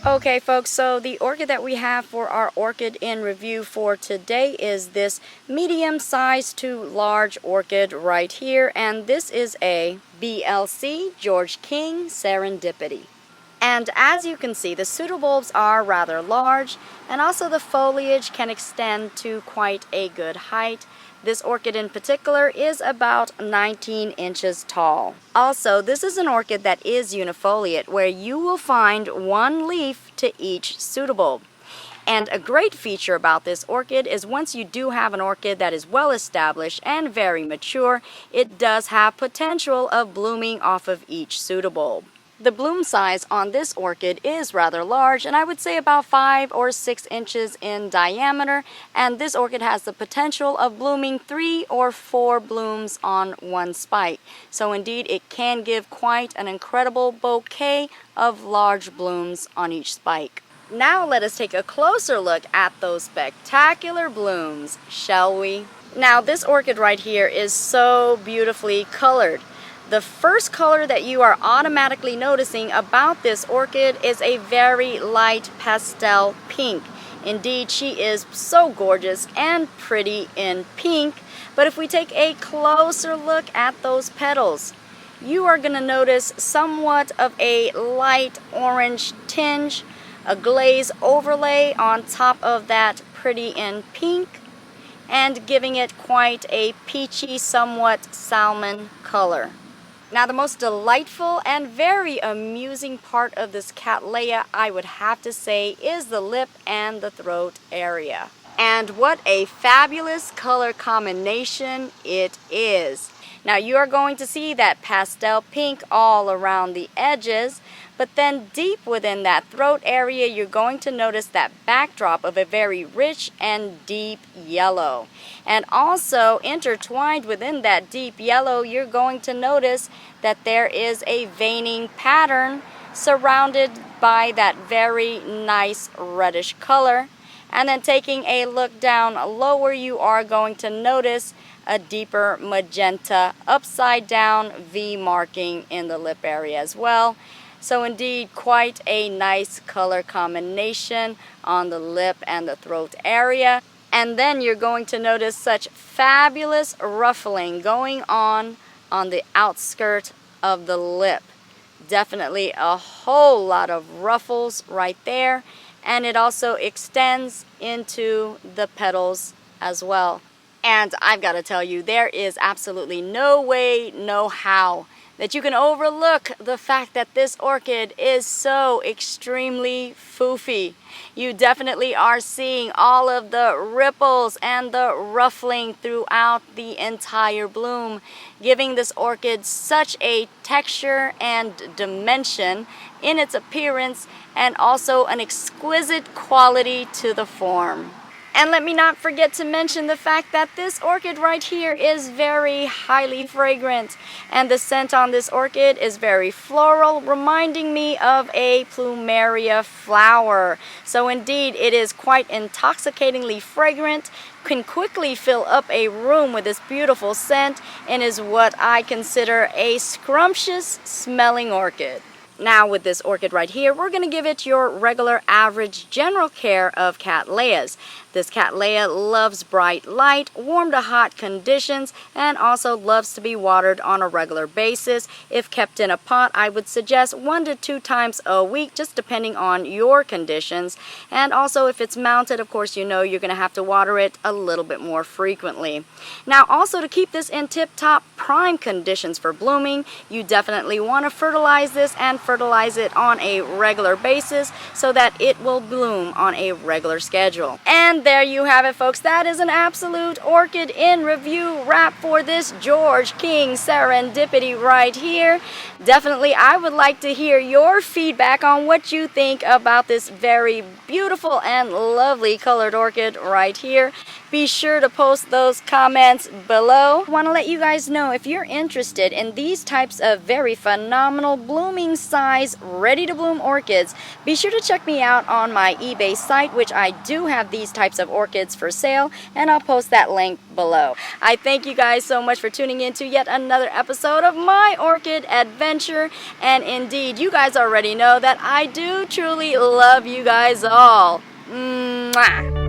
Okay folks, so the orchid that we have for our orchid in review for today is this medium sized to large orchid right here, and this is a BLC George King Serendipity. And as you can see, the pseudobulbs are rather large, and also the foliage can extend to quite a good height. This orchid in particular is about 19 inches tall. Also, this is an orchid that is unifoliate, where you will find one leaf to each pseudobulb. And a great feature about this orchid is once you do have an orchid that is well established and very mature, it does have potential of blooming off of each pseudobulb. The bloom size on this orchid is rather large, and I would say about 5 or 6 inches in diameter, and this orchid has the potential of blooming 3 or 4 blooms on one spike. So indeed it can give quite an incredible bouquet of large blooms on each spike. Now let us take a closer look at those spectacular blooms, shall we? Now this orchid right here is so beautifully colored. The first color that you are automatically noticing about this orchid is a very light pastel pink. Indeed, she is so gorgeous and pretty in pink. But if we take a closer look at those petals, you are going to notice somewhat of a light orange tinge, a glaze overlay on top of that pretty in pink, and giving it quite a peachy, somewhat salmon color. Now the most delightful and very amusing part of this Cattleya, I would have to say, is the lip and the throat area. And what a fabulous color combination it is. Now you are going to see that pastel pink all around the edges, but then deep within that throat area you're going to notice that backdrop of a very rich and deep yellow. And also intertwined within that deep yellow, you're going to notice that there is a veining pattern surrounded by that very nice reddish color. And then taking a look down lower, you are going to notice a deeper magenta upside down V marking in the lip area as well. So indeed quite a nice color combination on the lip and the throat area. And then you're going to notice such fabulous ruffling going on the outskirt of the lip. Definitely a whole lot of ruffles right there, and it also extends into the petals as well. And I've got to tell you, there is absolutely no way, no how that you can overlook the fact that this orchid is so extremely foofy. You definitely are seeing all of the ripples and the ruffling throughout the entire bloom, giving this orchid such a texture and dimension in its appearance, and also an exquisite quality to the form. And let me not forget to mention the fact that this orchid right here is very highly fragrant, and the scent on this orchid is very floral, reminding me of a plumeria flower. So indeed it is quite intoxicatingly fragrant, can quickly fill up a room with this beautiful scent, and is what I consider a scrumptious smelling orchid. Now with this orchid right here, we're going to give it your regular average general care of Cattleyas. This Cattleya loves bright light, warm to hot conditions, and also loves to be watered on a regular basis. If kept in a pot, I would suggest 1 to 2 times a week, just depending on your conditions. And also if it's mounted, of course, you know you're going to have to water it a little bit more frequently. Now also to keep this in tip-top prime conditions for blooming, you definitely want to fertilize this and fertilize it on a regular basis so that it will bloom on a regular schedule. And there you have it, folks. That is an absolute orchid in review wrap for this George King Serendipity right here. Definitely I would like to hear your feedback on what you think about this very beautiful and lovely colored orchid right here. Be sure to post those comments below. I want to let you guys know, if you're interested in these types of very phenomenal blooming size, ready to bloom orchids, be sure to check me out on my eBay site, which I do have these types types of orchids for sale, and I'll post that link below. I thank you guys so much for tuning in to yet another episode of my orchid adventure, and indeed, you guys already know that I do truly love you guys all. Mwah!